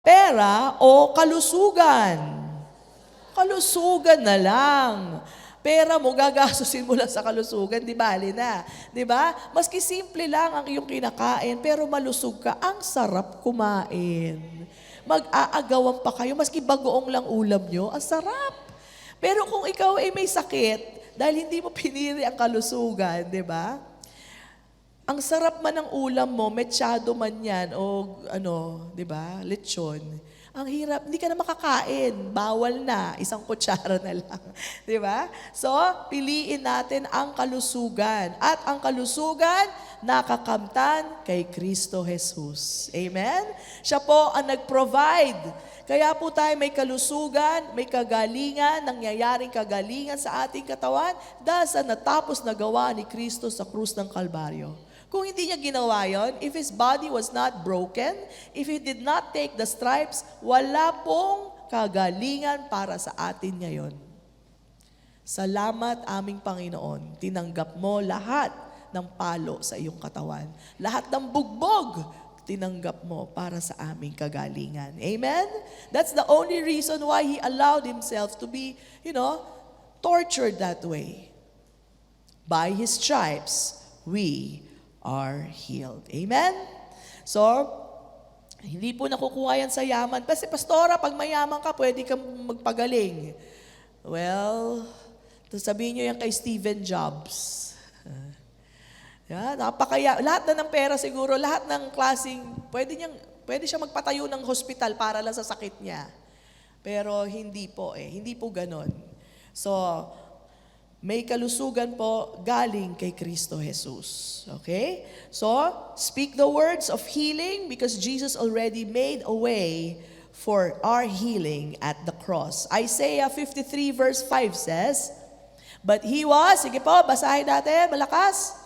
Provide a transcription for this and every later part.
Pera o kalusugan? Kalusugan na lang. Pera mo, gagastusin mo lang sa kalusugan, di bali na. Di ba? Maski simple lang ang iyong kinakain, pero malusog ka, ang sarap kumain. Mag-aagawan pa kayo, maski bagoong lang ulam nyo, ang sarap. Pero kung ikaw ay may sakit, dahil hindi mo pinili ang kalusugan, di ba? Ang sarap man ng ulam mo, mechado man yan, o di ba, lechon. Ang hirap, hindi ka na makakain. Bawal na, isang kutsara na lang. Di ba? So, piliin natin ang kalusugan. At ang kalusugan, nakakamtan kay Kristo Jesus. Amen? Siya po ang nag-provide. Kaya po tayo may kalusugan, may kagalingan, nangyayaring kagalingan sa ating katawan dahil sa natapos na gawa ni Kristo sa krus ng Kalbaryo. Kung hindi niya ginawa yon, if His body was not broken, if He did not take the stripes, wala pong kagalingan para sa atin ngayon. Salamat aming Panginoon, tinanggap mo lahat ng palo sa iyong katawan. Lahat ng bugbog, tinanggap mo para sa aming kagalingan. Amen? That's the only reason why He allowed Himself to be, tortured that way. By His stripes, we are healed. Amen? So, hindi po nakukuha yan sa yaman. Kasi, pastora, pag mayaman ka, pwede kang magpagaling. Well, sabihin nyo yan kay Stephen Jobs. Lahat na ng pera siguro, lahat ng klaseng, pwede siya magpatayo ng hospital para lang sa sakit niya. Pero hindi po hindi po ganon. So, may kalusugan po galing kay Kristo Jesus. Okay? So, speak the words of healing because Jesus already made a way for our healing at the cross. Isaiah 53 verse 5 says, but He was, sige po, basahin natin, malakas.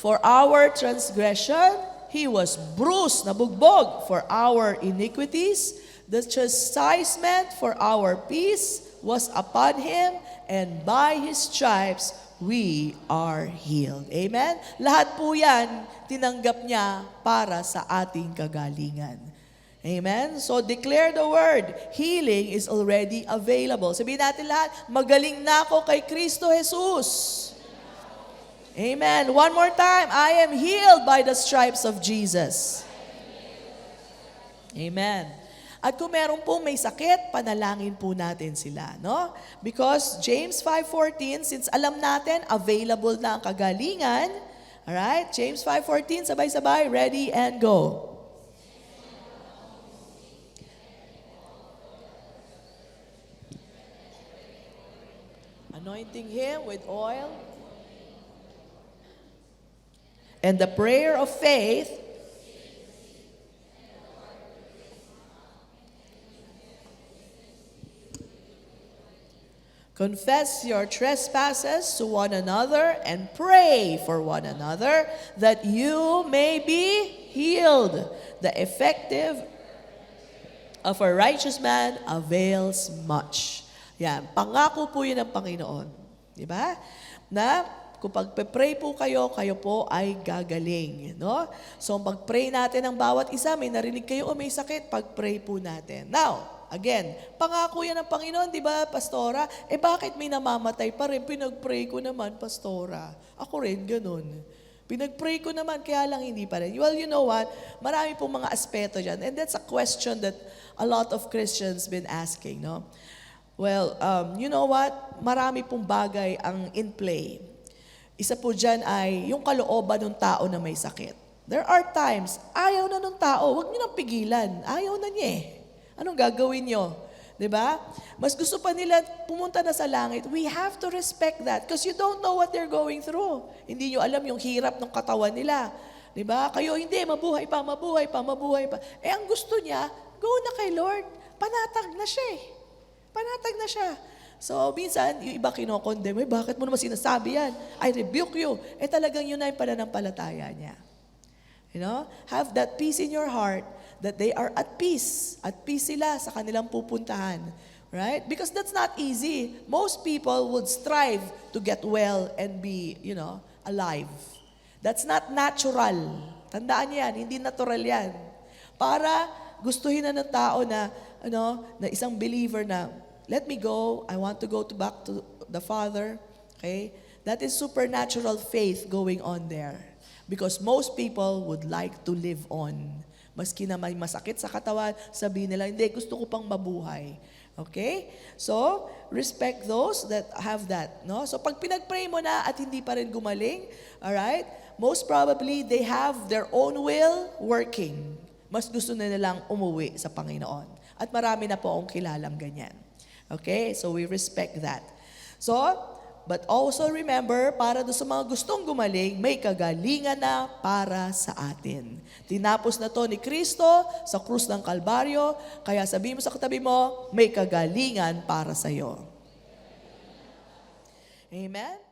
For our transgression, He was bruised, nabugbog, for our iniquities. The chastisement for our peace was upon Him, and by His stripes, we are healed. Amen? Lahat po yan, tinanggap niya para sa ating kagalingan. Amen? So declare the word, healing is already available. Sabihin natin lahat, magaling na ako kay Kristo Jesus. Amen. One more time, I am healed by the stripes of Jesus. Amen. At kung meron pong may sakit, panalangin po natin sila, no? Because James 5:14, since alam natin, available na ang kagalingan, alright? James 5:14, sabay-sabay, ready and go. Anointing him with oil. And the prayer of faith confess your trespasses to one another and pray for one another that you may be healed. The effective of a righteous man avails much. Yan, pangako po yun ng Panginoon. Di ba? Na kung pag-pray po kayo, kayo po ay gagaling. No? So, pag-pray natin ang bawat isa, may narinig kayo o may sakit, pag-pray po natin. Now, again, pangako yan ng Panginoon, di ba, Pastora? Bakit may namamatay pa rin? Pinag-pray ko naman, Pastora. Ako rin, ganun. Pinag-pray ko naman, kaya lang hindi pa rin. Well, you know what? Marami pong mga aspeto dyan. And that's a question that a lot of Christians been asking, no? Well, you know what? Marami pong bagay ang in play. Isa po dyan ay yung kalooban ng tao na may sakit. There are times, ayaw na ng tao, huwag niyo nang pigilan. Ayaw na niya Anong gagawin niyo? Diba? Mas gusto pa nila pumunta na sa langit. We have to respect that because you don't know what they're going through. Hindi niyo alam yung hirap ng katawan nila. Diba? Kayo hindi, mabuhay pa, mabuhay pa, mabuhay pa. Ang gusto niya, go na kay Lord. Panatag na siya Panatag na siya. So, minsan, yung iba kinokondem, bakit mo naman sinasabi yan? I rebuke you. Talagang yun na yung pananampalataya niya. You know? Have that peace in your heart that they are at peace. At peace sila sa kanilang pupuntahan. Right? Because that's not easy. Most people would strive to get well and be, alive. That's not natural. Tandaan niyo yan, hindi natural yan. Para gustuhin na ng tao na, na isang believer na, let me go, I want to go back to the Father. Okay? That is supernatural faith going on there. Because most people would like to live on. Maski na may masakit sa katawan, sabihin nila, hindi, gusto ko pang mabuhay. Okay? So, respect those that have that. No? So, pag pinag-pray mo na at hindi pa rin gumaling, alright, most probably, they have their own will working. Mas gusto na nilang umuwi sa Panginoon. At marami na po akong kilalang ganyan. Okay? So, we respect that. So, but also remember, para do sa mga gustong gumaling, may kagalingan na para sa atin. Tinapos na to ni Kristo sa krus ng Kalbaryo, kaya sabihin mo sa katabi mo, may kagalingan para sa iyo. Amen?